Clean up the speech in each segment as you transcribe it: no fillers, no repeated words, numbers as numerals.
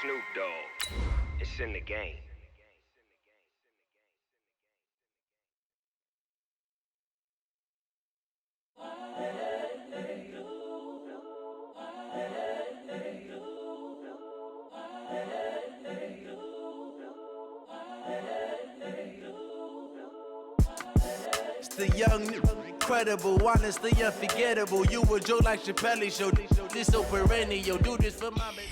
Snoop Dogg. It's in the game. It's the young, incredible, honestly unforgettable. You a joke like Chappelle Show. This so perennial. Do this for my baby.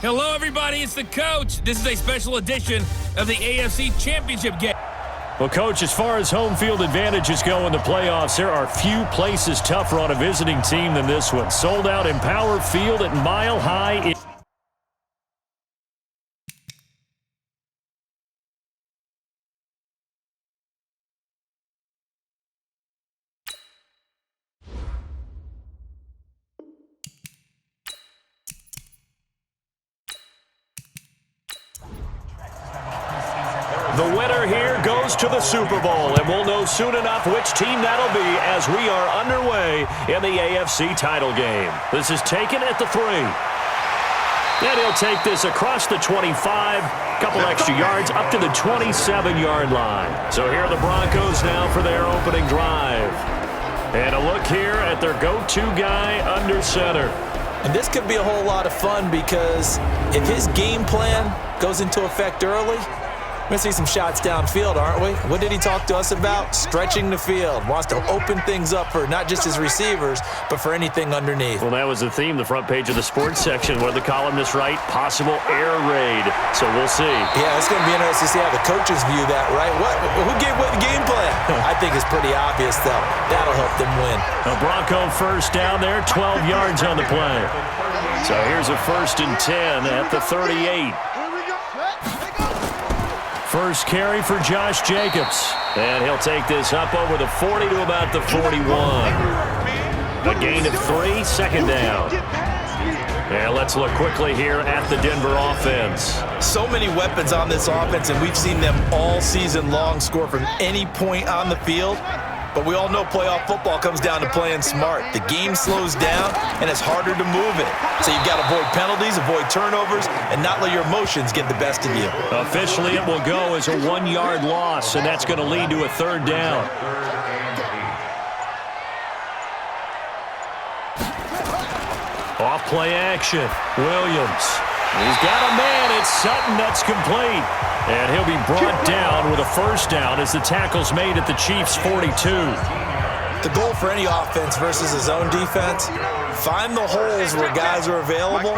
Hello, everybody. It's the coach. This is a special edition of the AFC Championship game. Well, Coach, as far as home field advantages go in the playoffs, there are few places tougher on a visiting team than this one. Sold out Empower Field at Mile High. The winner here goes to the Super Bowl, and we'll know soon enough which team that'll be as we are underway in the AFC title game. This is taken at the 3. And he'll take this across the 25, couple extra yards up to the 27-yard line. So here are the Broncos now for their opening drive. And a look here at their go-to guy under center. And this could be a whole lot of fun because if his game plan goes into effect early, we're going to see some shots downfield, aren't we? What did he talk to us about? Stretching the field. Wants to open things up for not just his receivers, but for anything underneath. Well, that was the theme, the front page of the sports section. What did the columnist write? Possible air raid. So we'll see. Yeah, it's going to be interesting to see how the coaches view that, right? Who gave away the game plan? I think it's pretty obvious, though. That'll help them win. A Bronco first down there, 12 yards on the play. So here's a 1st and 10 at the 38. First carry for Josh Jacobs. And he'll take this up over the 40 to about the 41. A gain of 3, second down. And let's look quickly here at the Denver offense. So many weapons on this offense, and we've seen them all season long score from any point on the field. But we all know playoff football comes down to playing smart. The game slows down, and it's harder to move it. So you've got to avoid penalties, avoid turnovers, and not let your emotions get the best of you. Officially, it will go as a 1-yard loss, and that's going to lead to a 3rd down. Off play action. Williams. He's got a man. It's Sutton that's complete. And he'll be brought down with a 1st down as the tackle's made at the Chiefs' 42. The goal for any offense versus his own defense, find the holes where guys are available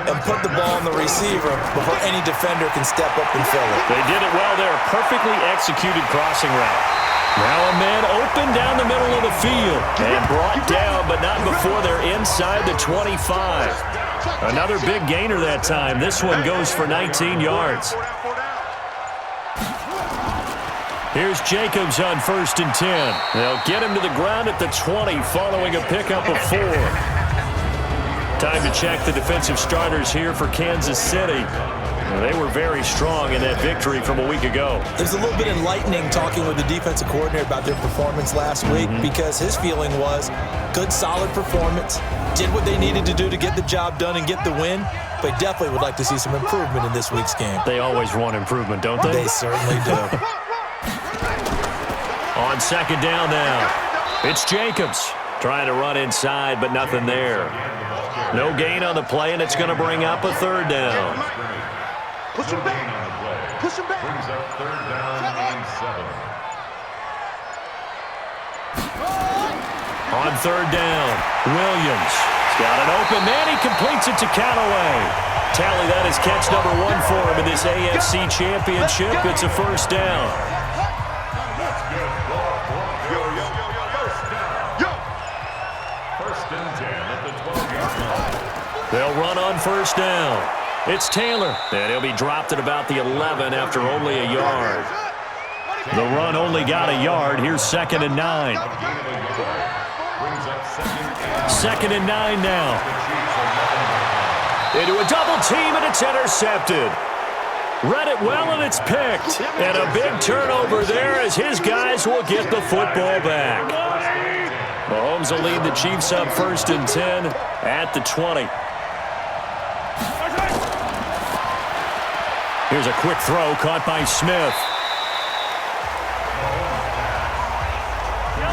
and put the ball on the receiver before any defender can step up and fill it. They did it well there. Perfectly executed crossing route. Now a man open down the middle of the field and brought down, but not before they're inside the 25. Another big gainer that time. This one goes for 19 yards. Here's Jacobs on 1st and 10. They'll get him to the ground at the 20 following a pickup of 4. Time to check the defensive starters here for Kansas City. They were very strong in that victory from a week ago. It was a little bit enlightening talking with the defensive coordinator about their performance last week because his feeling was good, solid performance, did what they needed to do to get the job done and get the win, but definitely would like to see some improvement in this week's game. They always want improvement, don't they? They certainly do. On 2nd down now, it's Jacobs trying to run inside, but nothing there. No gain on the play, and it's going to bring up a 3rd down. Push him back. Push him back. Brings up 3rd down and 7. On 3rd down, Williams. He's got an open man. He completes it to Callaway. Tally, that is catch number 1 for him in this AFC Championship. It's a 1st down. They'll run on 1st down. It's Taylor, and he'll be dropped at about the 11 after only a yard. The run only got a yard. Here's 2nd and 9. 2nd and 9 now. Into a double team, and it's intercepted. Read it well, and it's picked. And a big turnover there as his guys will get the football back. Mahomes will lead the Chiefs up 1st and 10 at the 20. Here's a quick throw caught by Smith.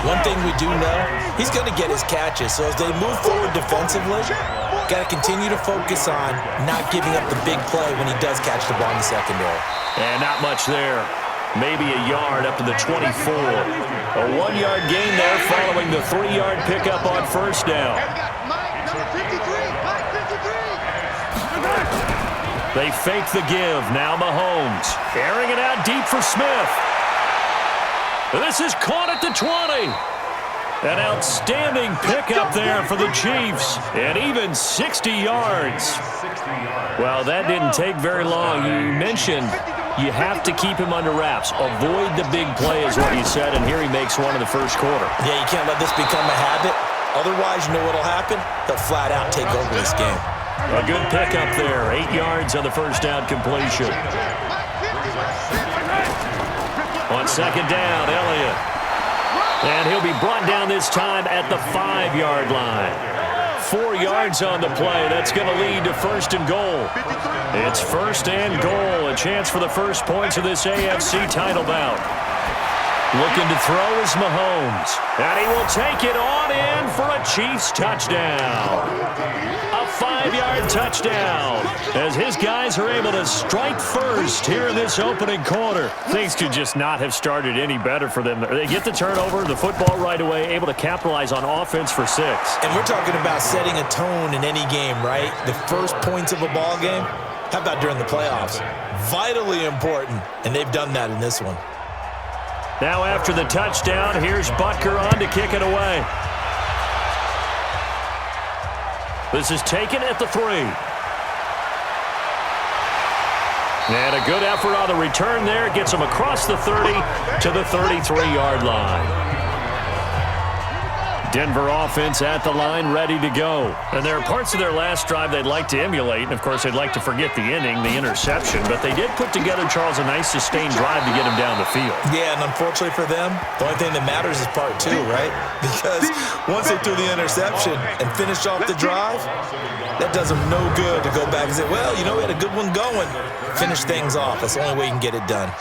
One thing we do know, he's going to get his catches. So as they move forward defensively, got to continue to focus on not giving up the big play when he does catch the ball in the secondary. And not much there. Maybe a yard up to the 24. A 1-yard gain there following the 3-yard pickup on first down. They fake the give. Now Mahomes airing it out deep for Smith. This is caught at the 20. An outstanding pickup there for the Chiefs. And even 60 yards. Well, that didn't take very long. You mentioned you have to keep him under wraps. Avoid the big play is what you said, and here he makes one in the first quarter. Yeah, you can't let this become a habit. Otherwise, you know what will happen? They'll flat out take over this game. A good pickup there. 8 yards on the first down completion. On second down, Elliott. And he'll be brought down this time at the 5-yard line. 4 yards on the play. That's going to lead to first and goal. It's first and goal. A chance for the first points of this AFC title bout. Looking to throw is Mahomes. And he will take it on in for a Chiefs touchdown. A 5-yard touchdown as his guys are able to strike first here in this opening quarter. Things could just not have started any better for them. They get the turnover, the football right away, able to capitalize on offense for 6. And we're talking about setting a tone in any game, right? The first points of a ball game. How about during the playoffs? Vitally important, and they've done that in this one. Now after the touchdown, here's Butker on to kick it away. This is taken at the 3. And a good effort on the return there. Gets him across the 30 to the 33-yard line. Denver offense at the line, ready to go. And there are parts of their last drive they'd like to emulate. And, of course, they'd like to forget the inning, the interception. But they did put together, Charles, a nice sustained drive to get him down the field. Yeah, and unfortunately for them, the only thing that matters is part 2, right? Because once they threw the interception and finished off the drive, that does them no good to go back and say, well, you know, we had a good one going. Finish things off. That's the only way you can get it done.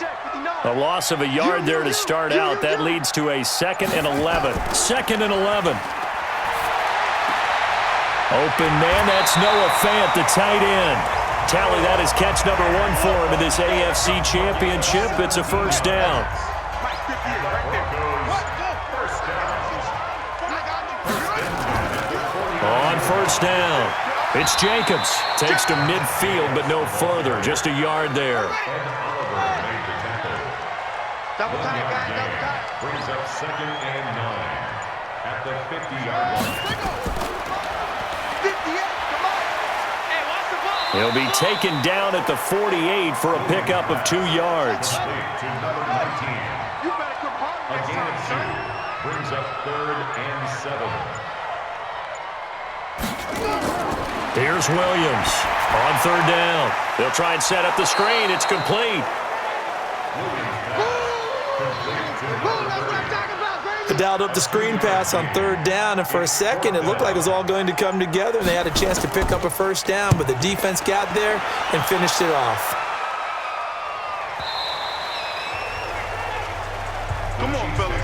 A loss of a yard there to start out. That leads to a 2nd and 11. 2nd and 11. Open man, that's Noah Fant, the tight end. Tally, that is catch number 1 for him in this AFC championship. It's a first down. On first down, it's Jacobs. Takes to midfield, but no further. Just a yard there. Double time, guys, double time. Brings up 2nd and 9 at the 50-yard line. 58, come on. Hey, watch the ball. He'll be taken down at the 48 for a pickup of 2 yards. To number 19. You better come hard. A gain of 2. Brings up 3rd and 7. Here's Williams on 3rd down. They'll try and set up the screen. It's complete. Dialed up the screen pass on 3rd down, and for a second it looked like it was all going to come together and they had a chance to pick up a first down, but the defense got there and finished it off. Come on, fellas.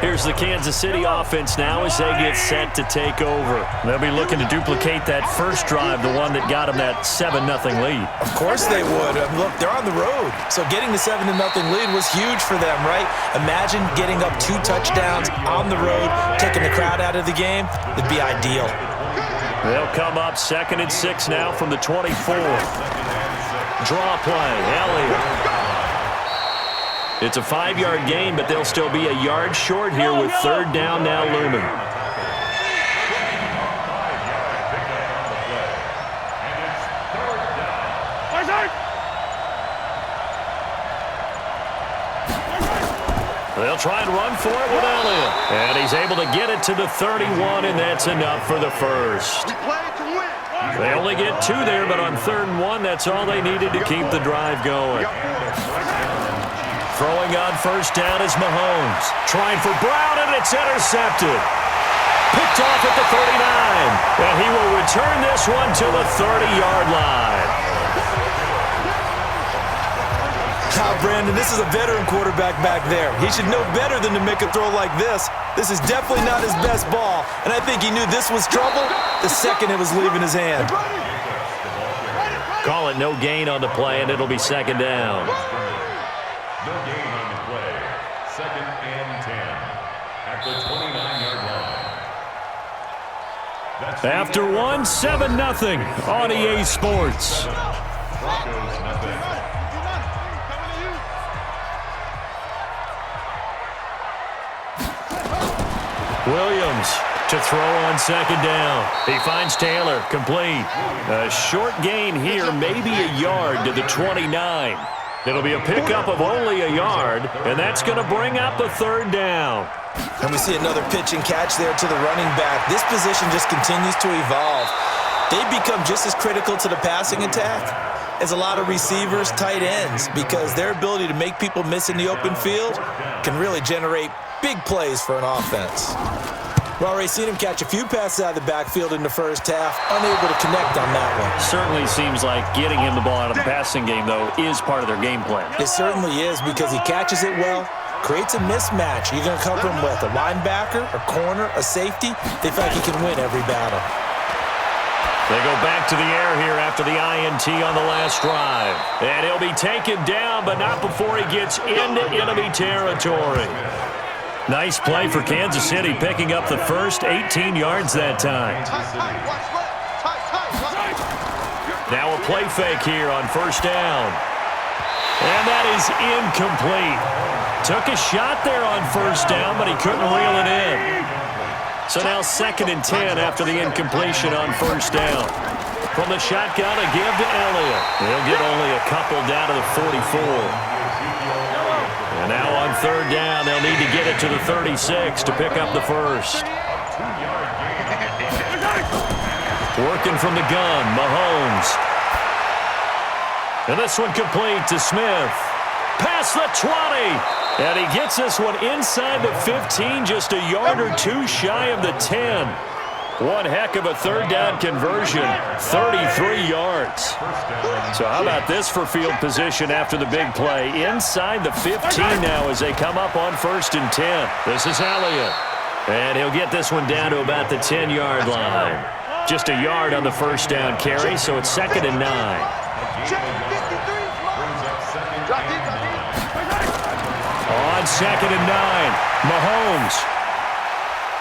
Here's the Kansas City offense now as they get set to take over. They'll be looking to duplicate that first drive, the one that got them that 7-0 lead. Of course they would. Look, they're on the road, so getting the 7-0 lead was huge for them, right? Imagine getting up 2 touchdowns on the road, taking the crowd out of the game. It'd be ideal. They'll come up 2nd and 6 now from the 24. Draw play, Elliott. It's a 5-yard gain, but they'll still be a yard short here with 3rd down now looming. They'll try and run for it with Elliott. And he's able to get it to the 31, and that's enough for the first. They only get 2 there, but on 3rd and 1, that's all they needed to keep the drive going. Throwing on first down is Mahomes. Trying for Brown, and it's intercepted. Picked off at the 39. And he will return this one to the 30-yard line. Now, Brandon, this is a veteran quarterback back there. He should know better than to make a throw like this. This is definitely not his best ball, and I think he knew this was trouble the second it was leaving his hand. Call it no gain on the play, and it'll be second down. No gain on the play. Second and 10 at the 29-yard line. After one, 7-0 on EA Sports. Broncos nothing. Williams to throw on second down. He finds Taylor, complete. A short gain here, maybe a yard to the 29. It'll be a pickup of only a yard, and that's going to bring up a third down. And we see another pitch and catch there to the running back. This position just continues to evolve. They've become just as critical to the passing attack as a lot of receivers, tight ends, because their ability to make people miss in the open field can really generate big plays for an offense. We've already seen him catch a few passes out of the backfield in the first half, unable to connect on that one. Certainly seems like getting him the ball out of the passing game, though, is part of their game plan. It certainly is, because he catches it well, creates a mismatch. You're going to cover him with a linebacker, a corner, a safety. They feel like he can win every battle. They go back to the air here after the INT on the last drive. And he'll be taken down, but not before he gets into enemy territory. Nice play for Kansas City, picking up the first 18 yards that time. Now a play fake here on first down. And that is incomplete. Took a shot there on first down, but he couldn't reel it in. So now second and 10 after the incompletion on first down. From the shotgun, a give to Elliott. He'll get only a couple down to the 44. And now on third down, they'll need to get it to the 36 to pick up the first. Working from the gun, Mahomes. And this one complete to Smith. Past the 20. And he gets this one inside the 15, just a yard or two shy of the 10. One heck of a third down conversion, 33 yards. So how about this for field position after the big play? Inside the 15 now as they come up on first and 10. This is Elliott. And he'll get this one down to about the 10-yard line. Just a yard on the first down carry, so it's second and 9. On second and 9, Mahomes.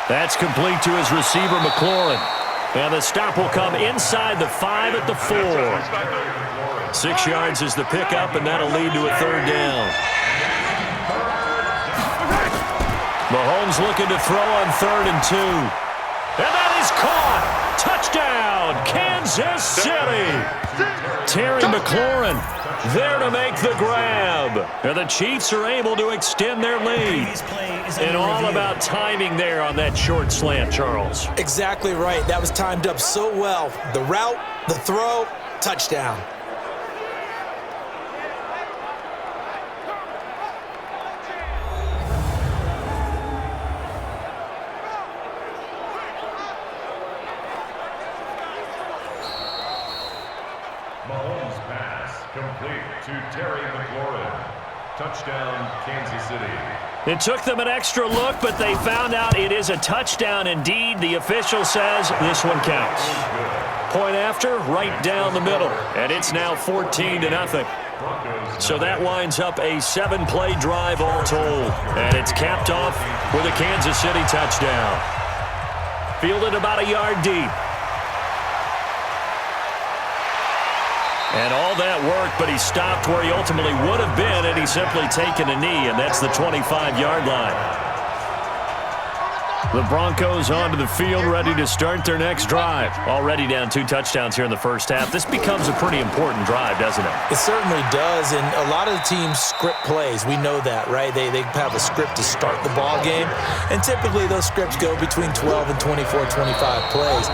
That's complete to his receiver, McLaurin. And the stop will come inside the 5 at the 4. 6 yards is the pickup, and that'll lead to a third down. Mahomes looking to throw on third and 2. And that is caught. Touchdown, Kansas City. Terry McLaurin there to make the grab. And the Chiefs are able to extend their lead. And all about timing there on that short slant, Charles. Exactly right. That was timed up so well. The route, the throw, touchdown. Mahomes pass complete to Terry McLaurin. Touchdown, Kansas City. It took them an extra look, but they found out it is a touchdown indeed. The official says this one counts. Point after, right down the middle. And it's now 14-0. So that winds up a 7-play drive all told. And it's capped off with a Kansas City touchdown. Fielded about a yard deep. And all that work, but he stopped where he ultimately would have been, and he's simply taken a knee, and that's the 25-yard line. The Broncos onto the field, ready to start their next drive. Already down 2 touchdowns here in the first half. This becomes a pretty important drive, doesn't it? It certainly does, and a lot of the teams script plays. We know that, right? They have a script to start the ball game, and typically those scripts go between 12 and 24, 25 plays.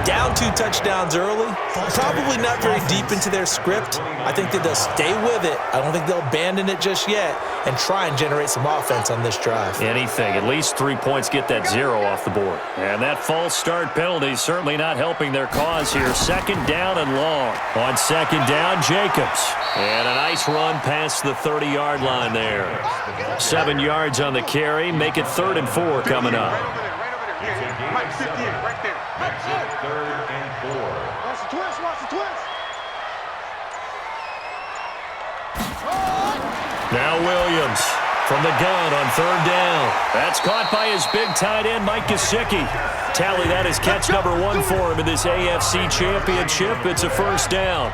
Down 2 touchdowns early, probably not very deep into their script. I think that they'll stay with it. I don't think they'll abandon it just yet and try and generate some offense on this drive. Anything. At least 3 points get that 0 off the board. And that false start penalty certainly not helping their cause here. 2nd down and long. On 2nd down, Jacobs. And a nice run past the 30-yard line there. 7 yards on the carry. Make it 3rd and 4 coming up. Mike, 58, right there. That's it, 3rd and 4. Watch the twist, watch the twist. Now Williams from the gun on 3rd down. That's caught by his big tight end, Mike Gesicki. Tally that is catch number 1 for him in this AFC Championship. It's a 1st down.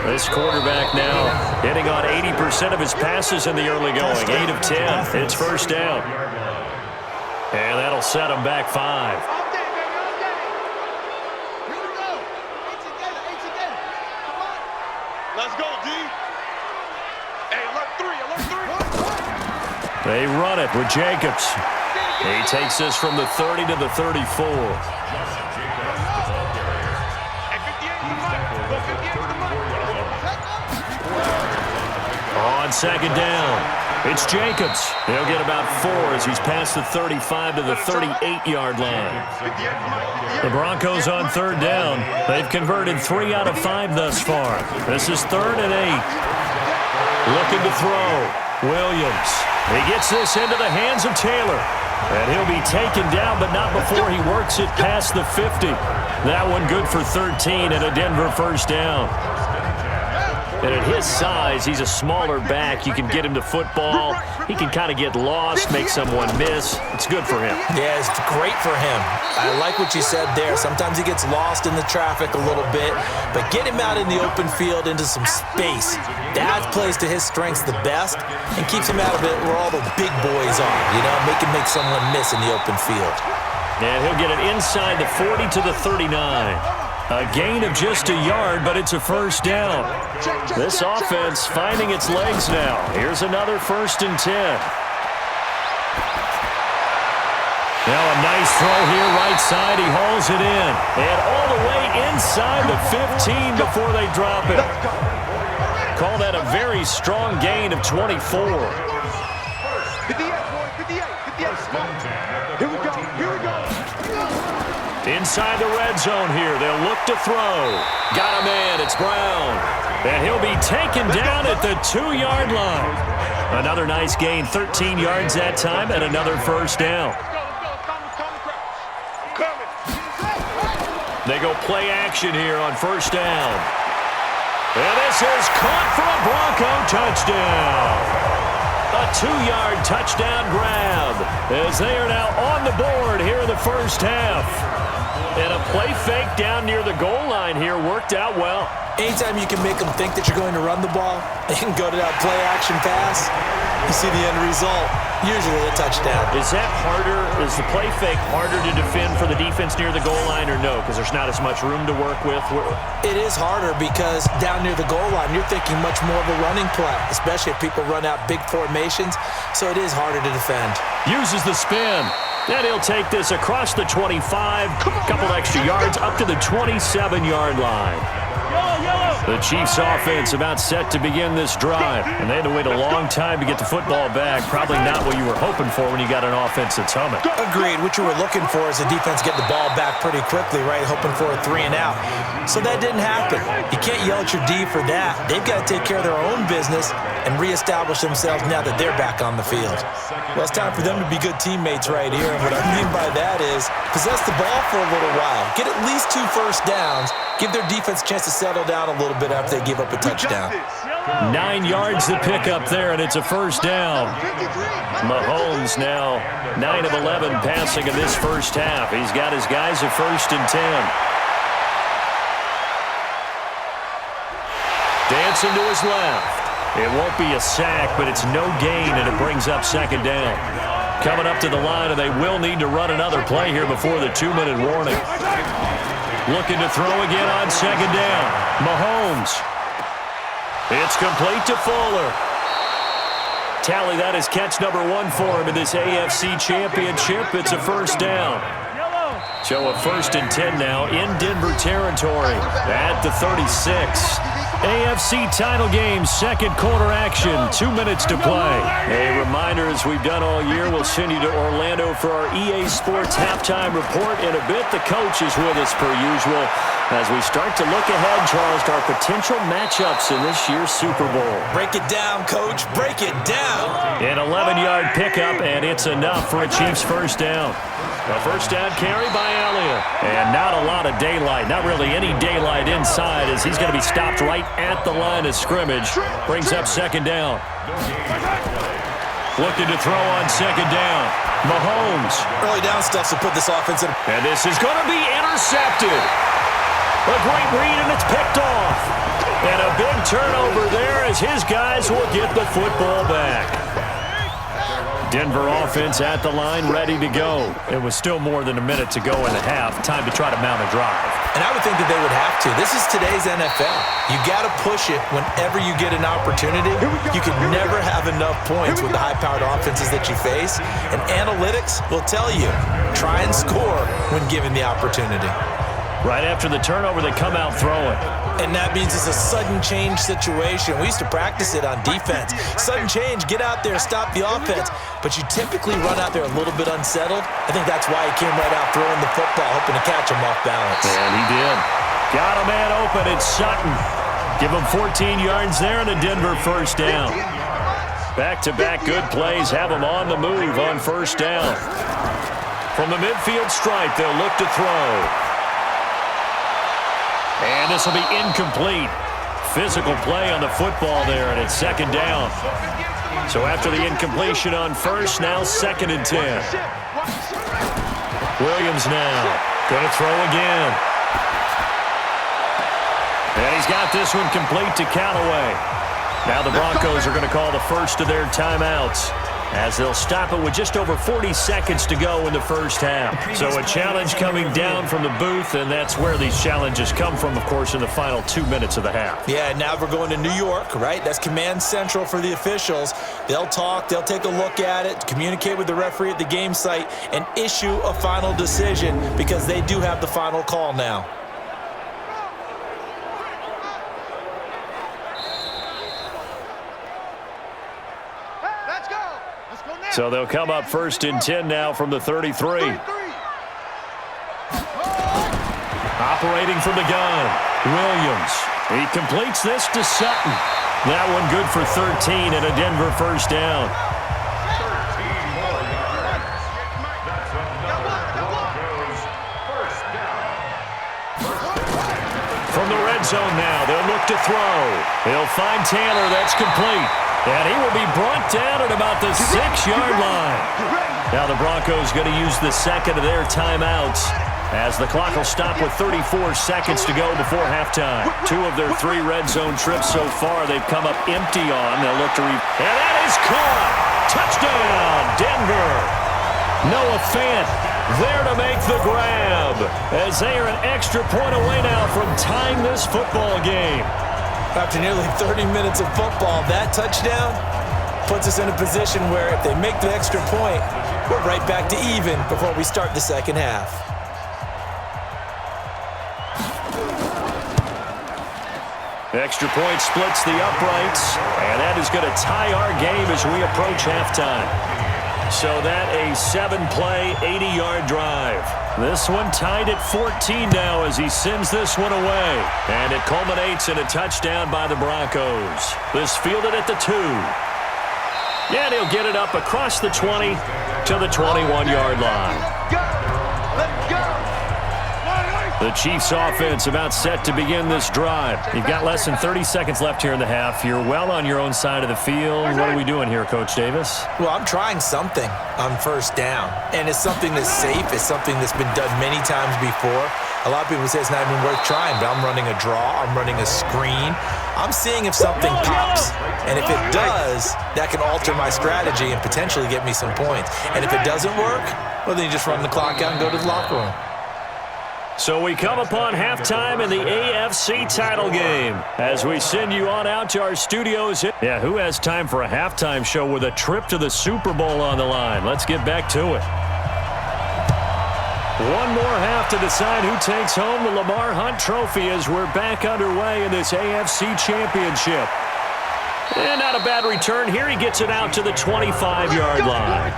This quarterback now hitting on 80% of his passes in the early going. 8 of 10. It's 1st down. And that'll set him back 5. Let's go, D. Hey, alert 3. They run it with Jacobs. He takes this from the 30 to the 34. On 2nd down, it's Jacobs. He'll get about 4 as he's past the 35 to the 38-yard line. The Broncos on 3rd down. They've converted 3 out of 5 thus far. This is 3rd and 8. Looking to throw. Williams. He gets this into the hands of Taylor. And he'll be taken down, but not before he works it past the 50. That one good for 13 and a Denver 1st down. And at his size, he's a smaller back. You can get him to football. He can kind of get lost, make someone miss. It's good for him. Yeah, it's great for him. I like what you said there. Sometimes he gets lost in the traffic a little bit, but get him out in the open field into some space. That plays to his strengths the best and keeps him out of it where all the big boys are, you know, make someone miss in the open field. And he'll get it inside the 40 to the 39. A gain of just a yard, but it's a 1st down. This offense finding its legs now. Here's another 1st and 10. Now a nice throw here, right side. He hauls it in. And all the way inside the 15 before they drop it. Call that a very strong gain of 24. 58, boy, 58. Here we go, here we go. Inside the red zone here. They'll look to throw. Got a man. It's Brown. And he'll be taken down at the 2-yard line. Another nice gain. 13 yards that time and another 1st down. They go play action here on 1st down. And this is caught for a Bronco touchdown. A 2-yard touchdown grab as they are now on the board here in the 1st half. And a play fake down near the goal line here worked out well. Anytime you can make them think that you're going to run the ball and go to that play action pass, you see the end result, usually a touchdown. Is that harder? Is the play fake harder to defend for the defense near the goal line or no? Because there's not as much room to work with? It is harder because down near the goal line, you're thinking much more of a running play, especially if people run out big formations. So it is harder to defend. Uses the spin. And he'll take this across the 25, couple extra yards up to the 27-yard line. The Chiefs offense about set to begin this drive, and they had to wait a long time to get the football back. Probably not what you were hoping for when you got an offense that's humming. Agreed. What you were looking for is the defense get the ball back pretty quickly, right? Hoping for a 3 and out. So that didn't happen. You can't yell at your D for that. They've got to take care of their own business and reestablish themselves now that they're back on the field. Well, it's time for them to be good teammates right here. And what I mean by that is possess the ball for a little while. Get at least 2 first downs. Give their defense a chance to settle down a little bit after they give up a touchdown. 9 yards to pick up there, and it's a 1st down. Mahomes now 9 of 11 passing in this 1st half. He's got his guys at 1st and 10. Dancing to his left. It won't be a sack, but it's no gain, and it brings up 2nd down. Coming up to the line, and they will need to run another play here before the 2-minute warning. Looking to throw again on 2nd down. Mahomes. It's complete to Fuller. Tally that is catch number 1 for him in this AFC Championship. It's a 1st down. So a 1st and 10 now in Denver territory at the 36. AFC title game, second quarter action, 2 minutes to play. A reminder, as we've done all year, we'll send you to Orlando for our EA Sports halftime report. In a bit, the coach is with us per usual as we start to look ahead, Charles, to our potential matchups in this year's Super Bowl. Break it down, Coach. Break it down. An 11-yard pickup, and it's enough for a Chiefs first down. A first down carry by Elliott. And not a lot of daylight, not really any daylight inside, as he's going to be stopped right at the line of scrimmage. Brings up second down. Looking to throw on second down. Mahomes. Early down stuff to put this offense in. And this is going to be intercepted. A great read, and it's picked off. And a big turnover there as his guys will get the football back. Denver offense at the line, ready to go. It was still more than a minute to go in the half. Time to try to mount a drive. And I would think that they would have to. This is today's NFL. You got to push it whenever you get an opportunity. You can never have enough points with the high-powered offenses that you face. And analytics will tell you, try and score when given the opportunity. Right after the turnover, they come out throwing. And that means it's a sudden change situation. We used to practice it on defense. Sudden change, get out there, stop the offense. But you typically run out there a little bit unsettled. I think that's why he came right out throwing the football, hoping to catch him off balance. And he did. Got a man open. It's Sutton. Give him 14 yards there and a Denver first down. Back-to-back good plays have him on the move on first down. From the midfield stripe, they'll look to throw. And this will be incomplete. Physical play on the football there, and it's second down. So after the incompletion on first, now second and 10. Williams now going to throw again. And he's got this one complete to Callaway. Now the Broncos are going to call the first of their timeouts, as they'll stop it with just over 40 seconds to go in the first half. So a challenge coming down from the booth, and that's where these challenges come from, of course, in the final 2 minutes of the half. Yeah, now we're going to New York, right? That's command central for the officials. They'll talk, they'll take a look at it, communicate with the referee at the game site, and issue a final decision because they do have the final call now. So they'll come up first and 10 now from the 33. Operating from the gun, Williams. He completes this to Sutton. That one good for 13 and a Denver first down. 13 more yards. That's another Broncos first down. From the red zone now, they'll look to throw. He'll find Taylor. That's complete. And he will be brought down at about the 6-yard line. Now the Broncos going to use the second of their timeouts, as the clock will stop with 34 seconds to go before halftime. 2 of their 3 red zone trips so far they've come up empty on. They'll look to and that is caught. Touchdown, Denver. Noah Fant there to make the grab, as they are an extra point away now from tying this football game. After nearly 30 minutes of football, that touchdown puts us in a position where if they make the extra point, we're right back to even before we start the second half. Extra point splits the uprights, and that is going to tie our game as we approach halftime. So that a 7-play, 80-yard drive. This one tied at 14 now as he sends this one away. And it culminates in a touchdown by the Broncos. This fielded at the 2. And he'll get it up across the 20 to the 21-yard line. Let's go! The Chiefs offense about set to begin this drive. You've got less than 30 seconds left here in the half. You're well on your own side of the field. What are we doing here, Coach Davis? Well, I'm trying something on first down. And it's something that's safe. It's something that's been done many times before. A lot of people say it's not even worth trying, but I'm running a draw. I'm running a screen. I'm seeing if something pops. And if it does, that can alter my strategy and potentially get me some points. And if it doesn't work, well, then you just run the clock out and go to the locker room. So we come upon halftime in the AFC title game as we send you on out to our studios. Yeah, who has time for a halftime show with a trip to the Super Bowl on the line? Let's get back to it. One more half to decide who takes home the Lamar Hunt Trophy as we're back underway in this AFC Championship. And not a bad return here. He gets it out to the 25-yard line.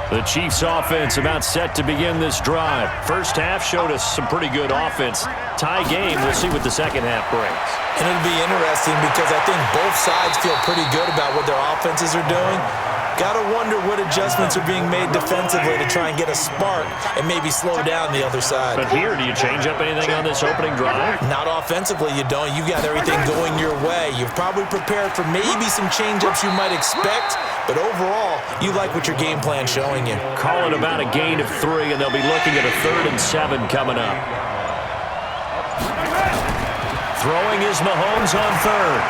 The Chiefs offense about set to begin this drive. First half showed us some pretty good offense. Tie game. We'll see what the second half brings. And it'll be interesting because I think both sides feel pretty good about what their offenses are doing. Got to wonder what adjustments are being made defensively to try and get a spark and maybe slow down the other side. But here, do you change up anything on this opening drive? Not offensively, you don't. You got everything going your way. You've probably prepared for maybe some change-ups you might expect, but overall, you like what your game plan's showing you. Call it about a gain of 3, and they'll be looking at a 3rd and 7 coming up. Throwing is Mahomes on 3rd.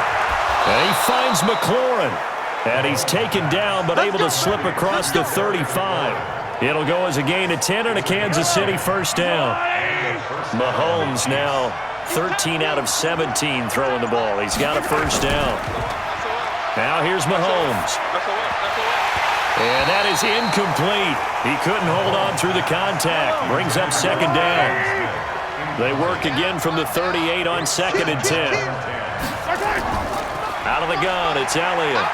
And he finds McLaurin. And he's taken down, but able to slip across the 35. It'll go as a gain of 10 and a Kansas City first down. Mahomes now 13 out of 17 throwing the ball. He's got a first down. Now here's Mahomes. And that is incomplete. He couldn't hold on through the contact. Brings up second down. They work again from the 38 on 2nd and 10. Out of the gun, it's Elliott.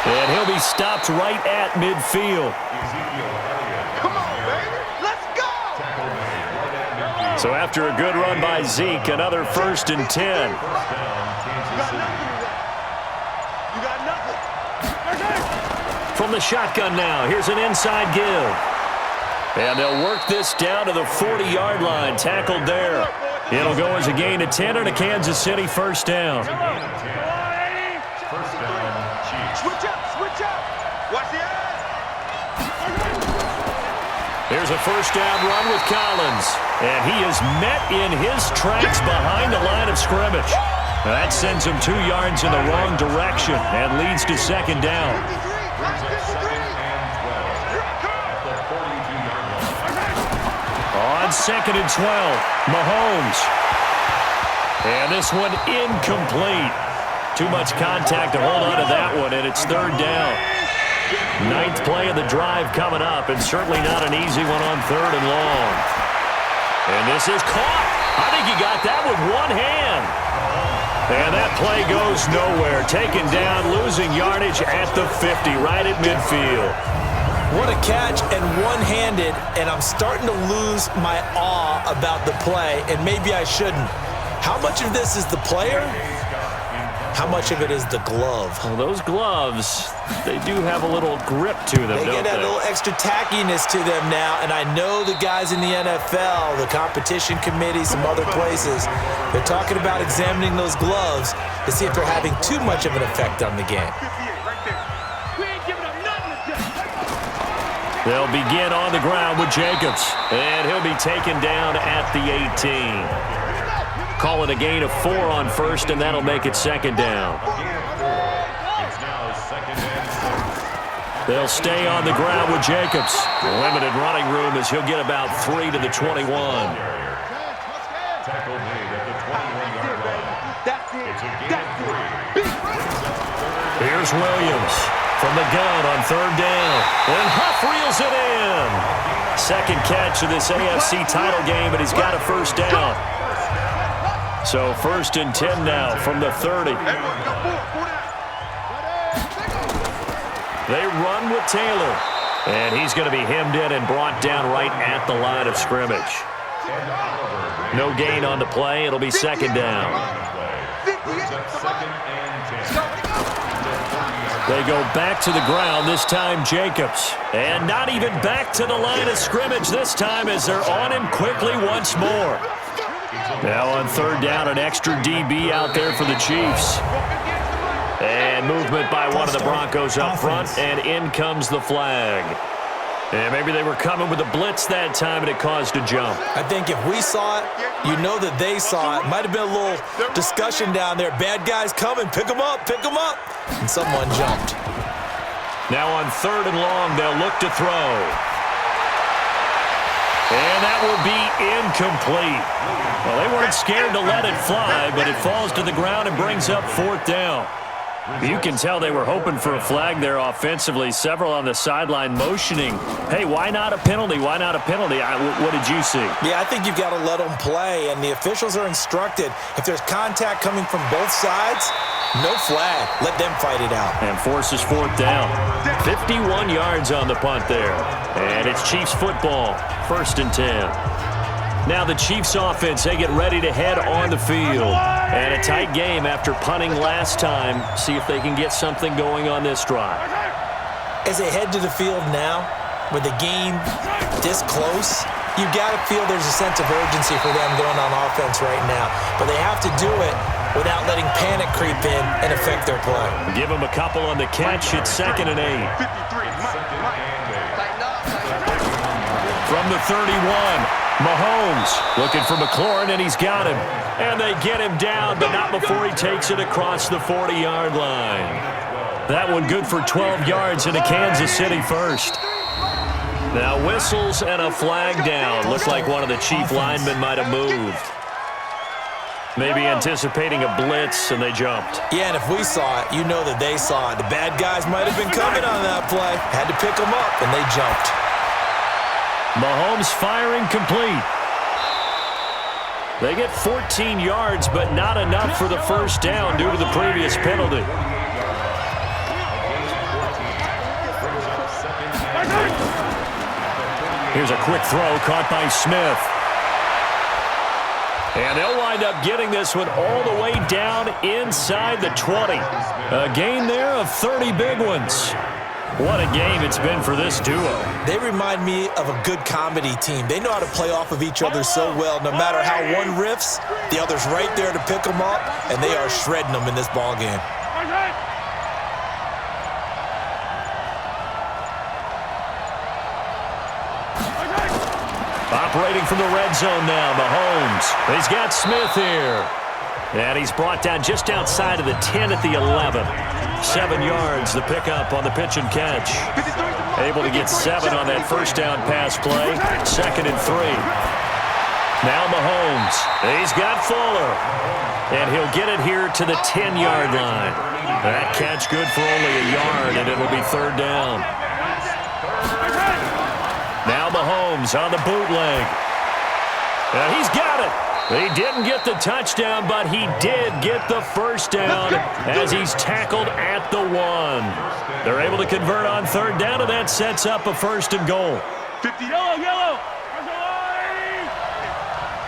And he'll be stopped right at midfield. Come on, baby. Let's go. So after a good run by Zeke, another 1st and 10. You got nothing. From the shotgun now, here's an inside give. And they'll work this down to the 40-yard line, tackled there. It'll go as a gain of 10 and a Kansas City first down. Switch up. Watch the eye. Here's a first down run with Collins. And he is met in his tracks behind the line of scrimmage. That sends him 2 yards in the wrong direction and leads to second down. On 2nd and 12, Mahomes. And this one incomplete. Too much contact to hold on to that one, and it's 3rd down. 9th play of the drive coming up, and certainly not an easy one on 3rd and long. And this is caught. I think he got that with one hand. And that play goes nowhere. Taken down, losing yardage at the 50, right at midfield. What a catch, and one-handed, and I'm starting to lose my awe about the play, and maybe I shouldn't. How much of this is the player? How much of it is the glove? Well, those gloves, they do have a little grip to them, They get that little extra tackiness to them now, and I know the guys in the NFL, the competition committee, some other places, they're talking about examining those gloves to see if they're having too much of an effect on the game. They'll begin on the ground with Jacobs, and he'll be taken down at the 18. Call it a gain of 4 on 1st, and that'll make it second down. They'll stay on the ground with Jacobs. Limited running room as he'll get about 3 to the 21. Here's Williams from the gun on 3rd down. And Huff reels it in. Second catch of this AFC title game, and he's got a first down. So 1st and 10 now from the 30. They run with Taylor. And he's going to be hemmed in and brought down right at the line of scrimmage. No gain on the play. It'll be second down. They go back to the ground, this time Jacobs. And not even back to the line of scrimmage this time as they're on him quickly once more. Now on 3rd down, an extra DB out there for the Chiefs. And movement by one of the Broncos up front, and in comes the flag. And maybe they were coming with a blitz that time, and it caused a jump. I think if we saw it, you know that they saw it. Might have been a little discussion down there. Bad guys coming, pick them up, and someone jumped. Now on 3rd and long, they'll look to throw. And that will be incomplete. Well, they weren't scared to let it fly, but it falls to the ground and brings up 4th down. You can tell they were hoping for a flag there offensively. Several on the sideline motioning, hey, why not a penalty? Why not a penalty? What did you see? Yeah, I think you've got to let them play, and the officials are instructed. If there's contact coming from both sides, no flag. Let them fight it out. And forces fourth down. 51 yards on the punt there. And it's Chiefs football, 1st and 10. Now the Chiefs offense, they get ready to head on the field. And a tight game after punting last time. See if they can get something going on this drive. As they head to the field now, with the game this close, you've got to feel there's a sense of urgency for them going on offense right now. But they have to do it without letting panic creep in and affect their play. Give them a couple on the catch. It's 2nd and 8. From the 31. Mahomes looking for McLaurin, and he's got him. And they get him down, but not before he takes it across the 40-yard line. That one good for 12 yards into Kansas City first. Now whistles and a flag down. Looks like one of the Chief linemen might have moved. Maybe anticipating a blitz, and they jumped. Yeah, and if we saw it, you know that they saw it. The bad guys might have been coming on that play. Had to pick them up, and they jumped. Mahomes firing complete. They get 14 yards, but not enough for the first down due to the previous penalty. Here's a quick throw caught by Smith. And they'll wind up getting this one all the way down inside the 20. A gain there of 30 big ones. What a game it's been for this duo. They remind me of a good comedy team. They know how to play off of each other so well. No matter how one riffs, the other's right there to pick them up, and they are shredding them in this ball game. Operating from the red zone now, Mahomes. He's got Smith here. And he's brought down just outside of the 10 at the 11. 7 yards, the pickup on the pitch and catch. Able to get 7 on that first down pass play. 2nd and 3. Now Mahomes. He's got Fuller. And he'll get it here to the 10-yard line. That catch good for only a yard, and it'll be 3rd down. Now Mahomes on the bootleg. And he's got it. He didn't get the touchdown, but he did get the first down as he's tackled at the 1. They're able to convert on 3rd down, and that sets up a 1st and goal. 50. Yellow.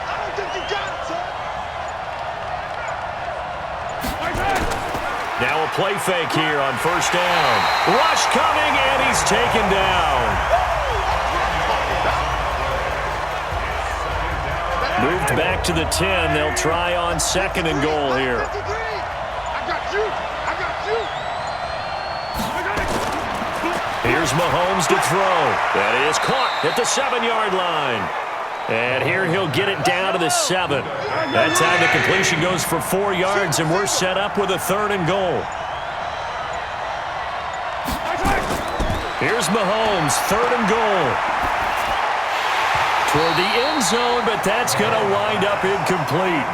I don't think you got it, son. Now a play fake here on 1st down. Rush coming, and he's taken down. Moved back to the 10. They'll try on 2nd and goal here. I got you. Here's Mahomes to throw. That is caught at the 7-yard line. And here he'll get it down to the 7. That time the completion goes for 4 yards, and we're set up with a 3rd and goal. Here's Mahomes, 3rd and goal. Toward the end zone, but that's going to wind up incomplete.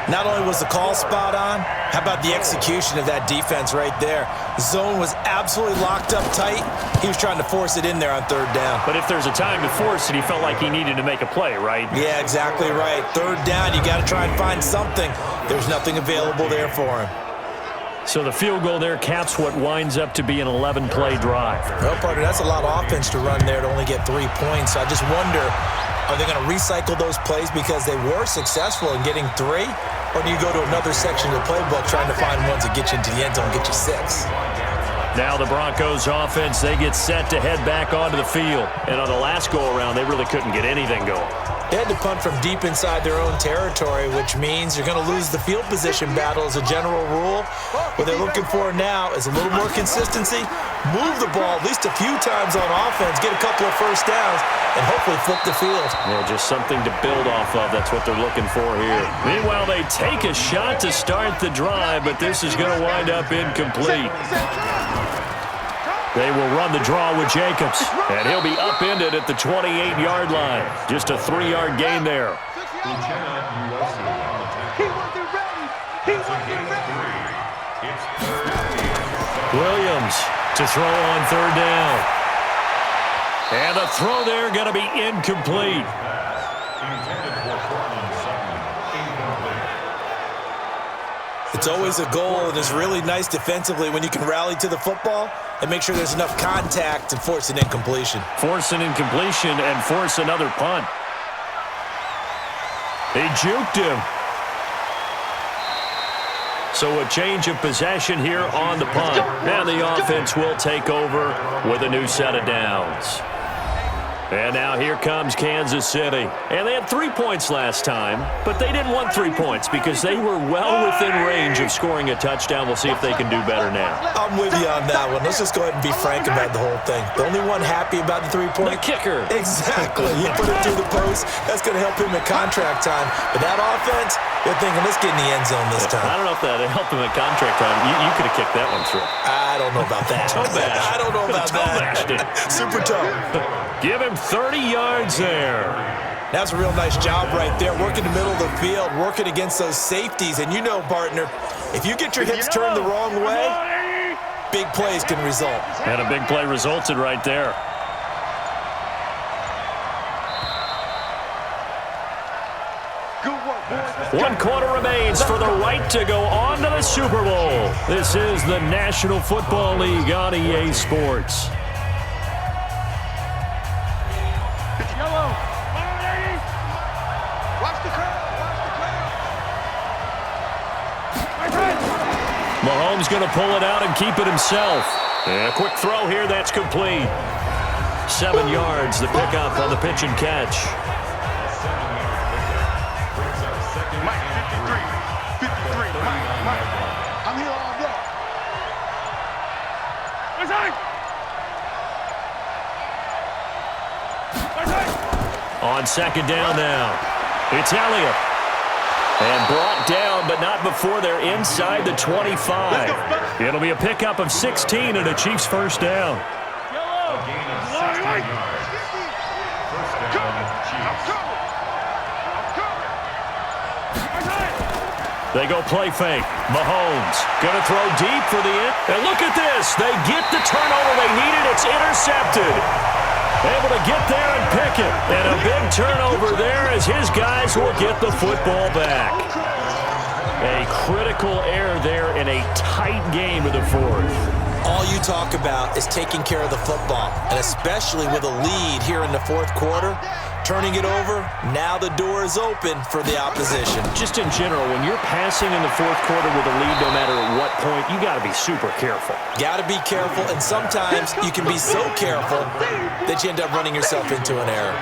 Not only was the call spot on, how about the execution of that defense right there? The zone was absolutely locked up tight. He was trying to force it in there on 3rd down. But if there's a time to force it, he felt like he needed to make a play, right? Yeah, exactly right. 3rd down, you got to try and find something. There's nothing available there for him. So the field goal there caps what winds up to be an 11-play drive. Well, partner, that's a lot of offense to run there to only get 3 points. I just wonder, are they going to recycle those plays because they were successful in getting 3? Or do you go to another section of the playbook trying to find ones that get you into the end zone and get you 6? Now the Broncos offense, they get set to head back onto the field. And on the last go-around, they really couldn't get anything going. They had to punt from deep inside their own territory, which means you're going to lose the field position battle as a general rule. What they're looking for now is a little more consistency, move the ball at least a few times on offense, get a couple of first downs, and hopefully flip the field. Yeah, just something to build off of. That's what they're looking for here. Meanwhile, they take a shot to start the drive, but this is going to wind up incomplete. They will run the draw with Jacobs, and he'll be upended at the 28-yard line. Just a 3-yard gain there. He wasn't ready. Williams to throw on third down. And the throw there going to be incomplete. It's always a goal, and it's really nice defensively when you can rally to the football and make sure there's enough contact to force an incompletion. Force an incompletion and force another punt. He juked him. So a change of possession here on the punt. Now the offense will take over with a new set of downs. And now here comes Kansas City. And they had 3 points last time, but they didn't want 3 points because they were well within range of scoring a touchdown. We'll see if they can do better now. I'm with you on that one. Let's just go ahead and be frank about the whole thing. The only one happy about the 3-point? The kicker. Exactly. You put it through the post. That's going to help him at contract time. But that offense, they're thinking, let's get in the end zone this time. I don't know if that helped him at contract time. You could have kicked that one through. I don't know about that. Toe bash. I don't know about that. Super toe. Give him 30 yards there. That's a real nice job right there, working the middle of the field, working against those safeties. And you know, partner, if you get your hips turned the wrong way, big plays can result. And a big play resulted right there. One quarter remains for the right to go on to the Super Bowl. This is the National Football League on EA Sports. Mahomes going to pull it out and keep it himself. And a quick throw here, that's complete. 7 yards, the pickup on the pitch and catch. Mike, 53, Mike. I'm here all day. On second down now, it's Elliott. And brought down, but not before they're inside the 25. It'll be a pickup of 16 and a Chiefs first down. They go play fake. Mahomes going to throw deep for the end. And look at this. They get the turnover they needed. It's intercepted. Able to get there and pick it. And a big turnover there as his guys will get the football back. A critical error there in a tight game of the fourth. All you talk about is taking care of the football, and especially with a lead here in the fourth quarter, turning it over, now the door is open for the opposition. Just in general, when you're passing in the fourth quarter with a lead, no matter at what point, you got to be super careful. Got to be careful, and sometimes you can be so careful that you end up running yourself into an error.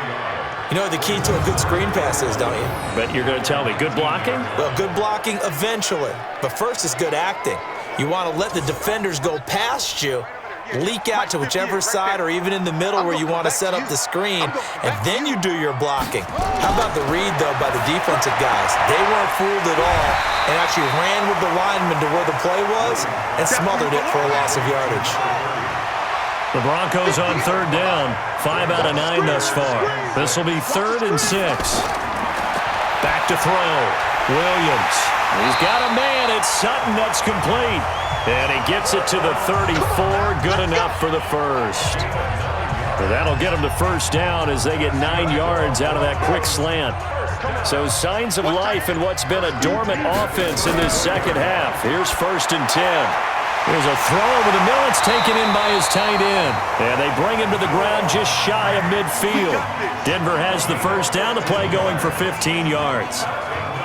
You know what the key to a good screen pass is, don't you? But you're going to tell me, good blocking? Well, good blocking eventually, but first is good acting. You want to let the defenders go past you, leak out to whichever side or even in the middle where you want to set up the screen, and then you do your blocking. How about the read, though, by the defensive guys? They weren't fooled at all and actually ran with the lineman to where the play was and smothered it for a loss of yardage. The Broncos on third down, 5 out of 9 thus far. This will be 3rd and 6. Back to throw. Williams. He's got a man. It's Sutton. That's complete. And he gets it to the 34. Good enough for the first. But that'll get him the first down as they get 9 yards out of that quick slant. So signs of life in what's been a dormant offense in this second half. Here's 1st and 10. There's a throw over the middle. It's taken in by his tight end. And they bring him to the ground just shy of midfield. Denver has the first down. The play going for 15 yards.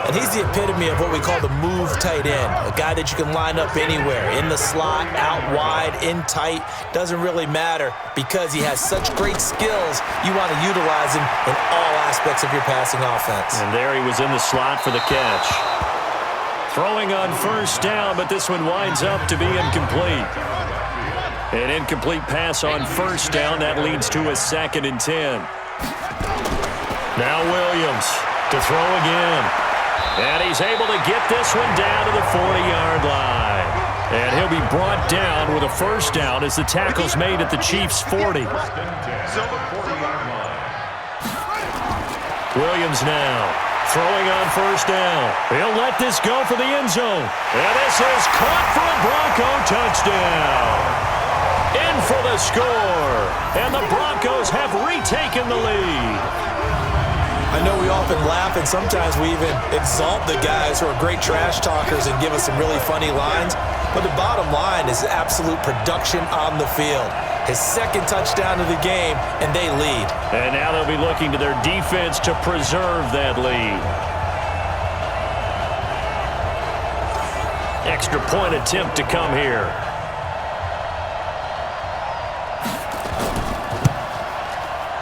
And he's the epitome of what we call the move tight end, a guy that you can line up anywhere, in the slot, out wide, in tight, doesn't really matter because he has such great skills. You want to utilize him in all aspects of your passing offense. And there he was in the slot for the catch. Throwing on first down, but this one winds up to be incomplete. An incomplete pass on first down. That leads to a 2nd and 10. Now Williams to throw again. And he's able to get this one down to the 40-yard line. And he'll be brought down with a first down as the tackle's made at the Chiefs' 40. Williams now Throwing on first down. He'll let this go for the end zone. And this is caught for a Bronco touchdown. In for the score. And the Broncos have retaken the lead. I know we often laugh, and sometimes we even exalt the guys who are great trash talkers and give us some really funny lines. But the bottom line is absolute production on the field. His second touchdown of the game, and they lead. And now they'll be looking to their defense to preserve that lead. Extra point attempt to come here.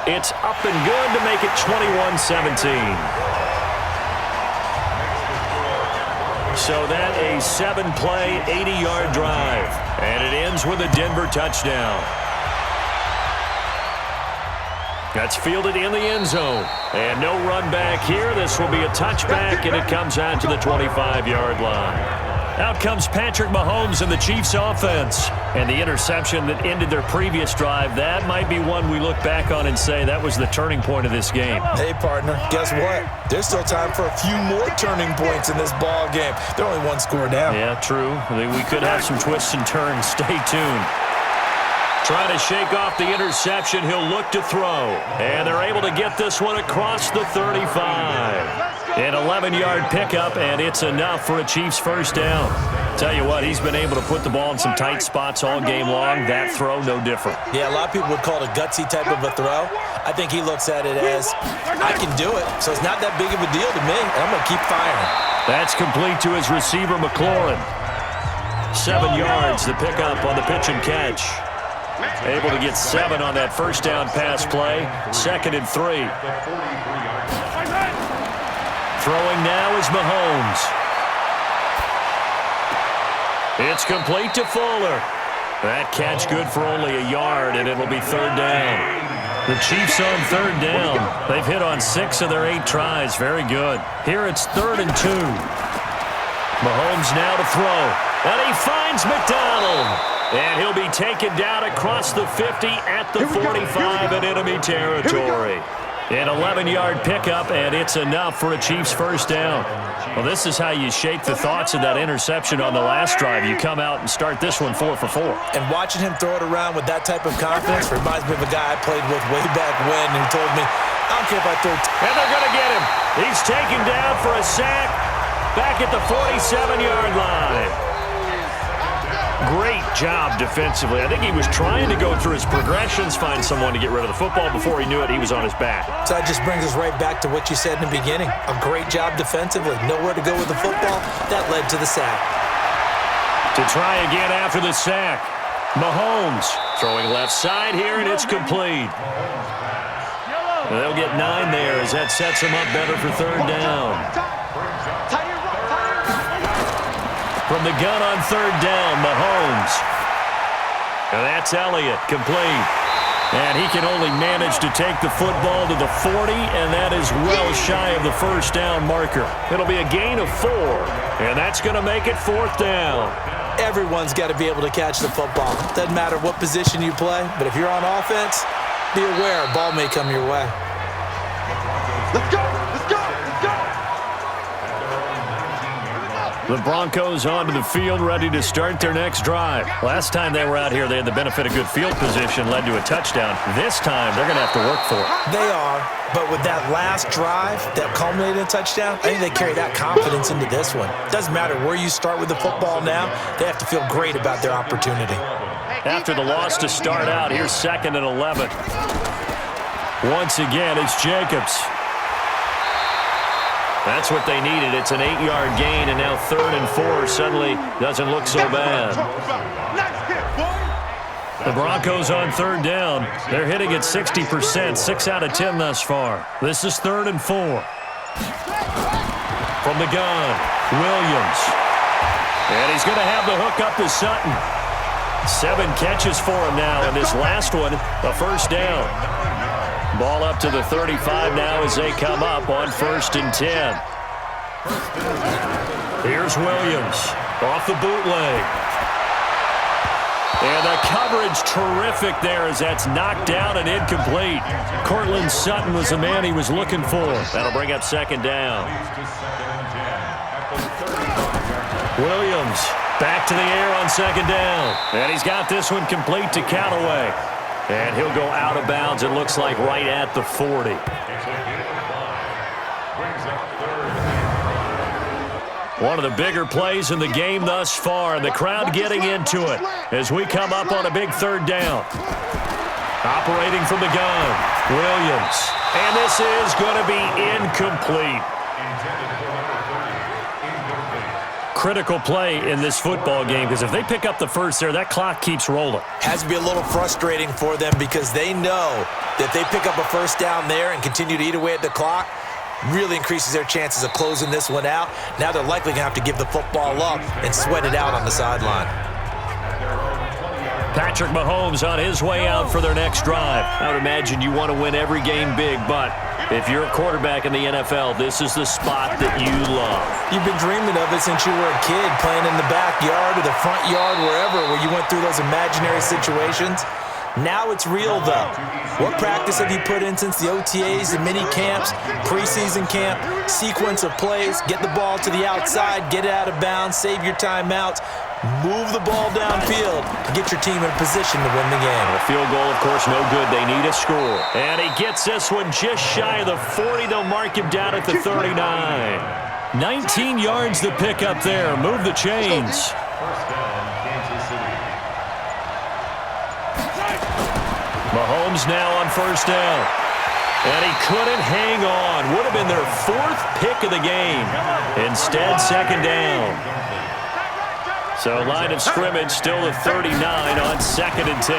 It's up and good to make it 21-17. So that a 7-play, 80-yard drive. And it ends with a Denver touchdown. That's fielded in the end zone. And no run back here. This will be a touchback, and it comes out to the 25-yard line. Out comes Patrick Mahomes and the Chiefs offense. And the interception that ended their previous drive, that might be one we look back on and say that was the turning point of this game. Hey, partner, guess what? There's still time for a few more turning points in this ball game. They're only one score down. Yeah, true. We could have some twists and turns. Stay tuned. Trying to shake off the interception. He'll look to throw. And they're able to get this one across the 35. An 11-yard pickup, and it's enough for a Chiefs first down. Tell you what, he's been able to put the ball in some tight spots all game long. That throw, no different. Yeah, a lot of people would call it a gutsy type of a throw. I think he looks at it as, I can do it, so it's not that big of a deal to me, and I'm going to keep firing. That's complete to his receiver, McLaurin. 7 yards, the pickup on the pitch and catch. Able to get 7 on that first down pass play. 2nd and 3. Throwing now is Mahomes. It's complete to Fuller. That catch good for only a yard, and it'll be 3rd down. The Chiefs on 3rd down. They've hit on 6 of their 8 tries. Very good. Here it's 3rd and 2. Mahomes now to throw. And he finds McDonald. And he'll be taken down across the 50 at the 45 in enemy territory. An 11-yard pickup, and it's enough for a Chiefs first down. Well, this is how you shake the thoughts of that interception on the last drive. You come out and start this one 4 for 4. And watching him throw it around with that type of confidence reminds me of a guy I played with way back when who told me, I don't care if I throw... And they're going to get him. He's taken down for a sack back at the 47-yard line. Great job defensively. I think he was trying to go through his progressions, find someone to get rid of the football. Before he knew it, he was on his back. So that just brings us right back to what you said in the beginning. A great job defensively. Nowhere to go with the football. That led to the sack. To try again after the sack. Mahomes throwing left side here, and it's complete. They'll get 9 there as that sets him up better for 3rd down. From the gun on 3rd down, Mahomes. And that's Elliott, complete. And he can only manage to take the football to the 40, and that is well shy of the first down marker. It'll be a gain of 4, and that's going to make it 4th down. Everyone's got to be able to catch the football. Doesn't matter what position you play, but if you're on offense, be aware a ball may come your way. Let's go! Let's go! Let's go! The Broncos onto the field, ready to start their next drive. Last time they were out here, they had the benefit of good field position, led to a touchdown. This time, they're going to have to work for it. They are, but with that last drive that culminated in a touchdown, I think they carry that confidence into this one. Doesn't matter where you start with the football now, they have to feel great about their opportunity. After the loss to start out, here's 2nd and 11. Once again, it's Jacobs. That's what they needed. It's an 8-yard gain, and now 3rd and 4 suddenly doesn't look so bad. The Broncos on 3rd down. They're hitting at 60%, 6 out of 10 thus far. This is 3rd and 4. From the gun, Williams. And he's going to have the hook up to Sutton. 7 catches for him now, and this last one, a first down. Ball up to the 35 now as they come up on 1st and 10. Here's Williams off the bootleg. And the coverage terrific there as that's knocked down and incomplete. Cortland Sutton was the man he was looking for. That'll bring up second down. Williams back to the air on second down. And he's got this one complete to Callaway. And he'll go out of bounds, it looks like, right at the 40. One of the bigger plays in the game thus far, and the crowd getting into it as we come up on a big third down. Operating from the gun, Williams. And this is going to be incomplete. Critical play in this football game, because if they pick up the first there, that clock keeps rolling. Has to be a little frustrating for them because they know that they pick up a first down there and continue to eat away at the clock, really increases their chances of closing this one out. Now they're likely going to have to give the football up and sweat it out on the sideline. Patrick Mahomes on his way out for their next drive. I would imagine you want to win every game big, but if you're a quarterback in the NFL, this is the spot that you love. You've been dreaming of it since you were a kid, playing in the backyard or the front yard, wherever, where you went through those imaginary situations. Now it's real, though. What practice have you put in since the OTAs, the mini camps, preseason camp, sequence of plays, get the ball to the outside, get it out of bounds, save your timeouts, move the ball downfield to get your team in a position to win the game. A field goal, of course, no good. They need a score. And he gets this one just shy of the 40. They'll mark him down at the 39. 19 yards to pick up there. Move the chains. Mahomes now on first down. And he couldn't hang on. Would have been their fourth pick of the game. Instead, second down. So line of scrimmage still at 39 on second and 10.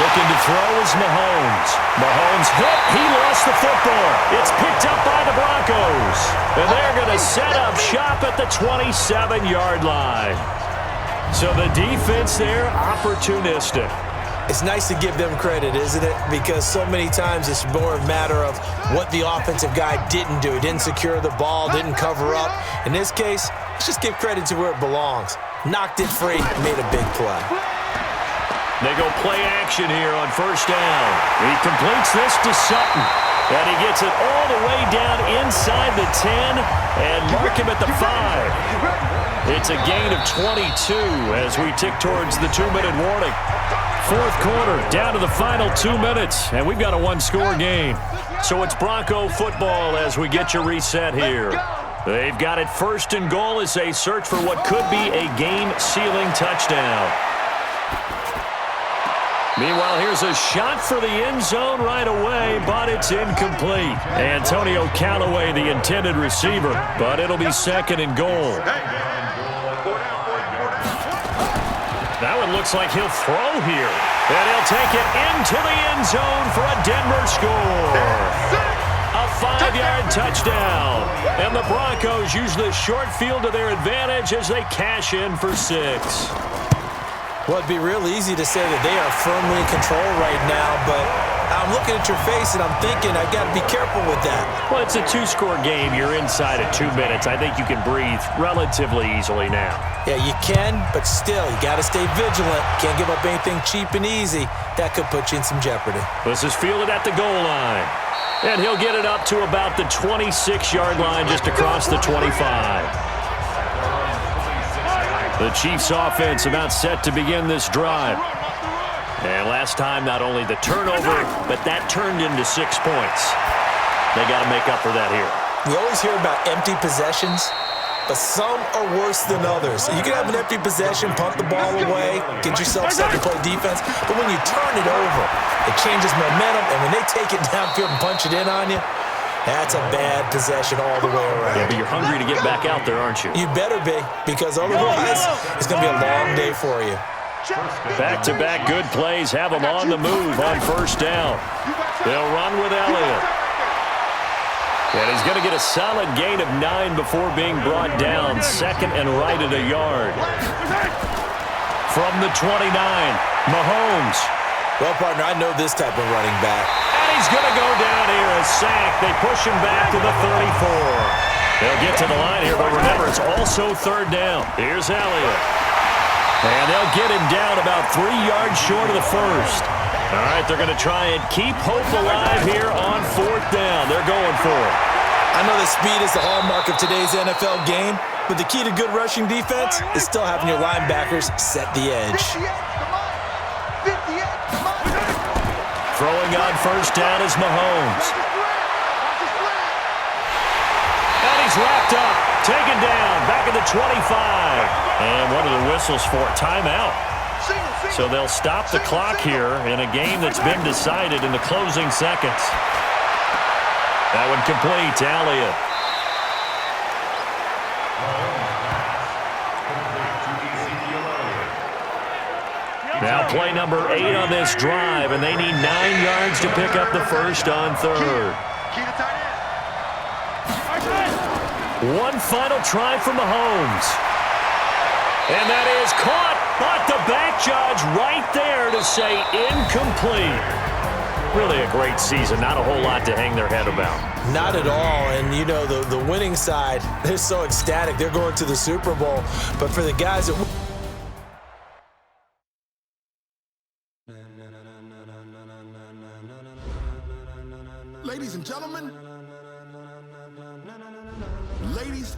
Looking to throw is Mahomes. Mahomes hit. He lost the football. It's picked up by the Broncos. And they're going to set up shop at the 27-yard line. So the defense there, opportunistic. It's nice to give them credit, isn't it? Because so many times it's more a matter of what the offensive guy didn't do. He didn't secure the ball, didn't cover up. In this case, let's just give credit to where it belongs. Knocked it free, made a big play. They go play action here on first down. He completes this to Sutton. And he gets it all the way down inside the 10 and mark him at the 5. It's a gain of 22 as we tick towards the 2-minute warning. Fourth quarter, down to the final 2 minutes, and we've got a one-score game. So it's Bronco football as we get your reset here. They've got it first and goal as they search for what could be a game-sealing touchdown. Meanwhile, here's a shot for the end zone right away, but it's incomplete. Antonio Callaway, the intended receiver, but it'll be second and goal. That one looks like he'll throw here. And he'll take it into the end zone for a Denver score. A 5-yard touchdown. And the Broncos use the short field to their advantage as they cash in for 6. Well, it'd be real easy to say that they are firmly in control right now, but I'm looking at your face and I'm thinking I got to be careful with that. Well, it's a 2-score game. You're inside at 2 minutes. I think you can breathe relatively easily now. Yeah, you can, but still, you got to stay vigilant. Can't give up anything cheap and easy. That could put you in some jeopardy. This is fielded at the goal line. And he'll get it up to about the 26-yard line just across the 25. The Chiefs offense about set to begin this drive. And last time, not only the turnover, but that turned into 6 points. They got to make up for that here. We always hear about empty possessions, but some are worse than others. You can have an empty possession, punt the ball away, get yourself set to play defense, but when you turn it over, it changes momentum, and when they take it downfield and punch it in on you, that's a bad possession all the way around. Yeah, but you're hungry to get back out there, aren't you? You better be, because otherwise it's going to be a long day for you. Back-to-back good plays have them on the move on first down. They'll run with Elliott. And he's going to get a solid gain of 9 before being brought down. Second and right at a yard. From the 29, Mahomes. Well, partner, I know this type of running back. And he's going to go down here, a sack. They push him back to the 34. They'll get to the line here, but remember, it's also third down. Here's Elliott. And they'll get him down about 3 yards short of the first. All right, they're going to try and keep hope alive here on 4th down. They're going for it. I know that speed is the hallmark of today's NFL game, but the key to good rushing defense is still having your linebackers set the edge. 58, come on. 58, come on. Throwing on 1st down is Mahomes. And he's wrapped up, taken down, back at the 25. And what are the whistles for? Timeout. So they'll stop the clock here in a game that's been decided in the closing seconds. That one complete to Elliott. Now play number 8 on this drive, and they need 9 yards to pick up the first on 3rd. One final try from Mahomes. And that is caught, but the back judge right there to say incomplete. Really a great season. Not a whole lot to hang their head about. Not at all. And, you know, the winning side, they're so ecstatic. They're going to the Super Bowl. But for the guys that... Ladies and gentlemen, ladies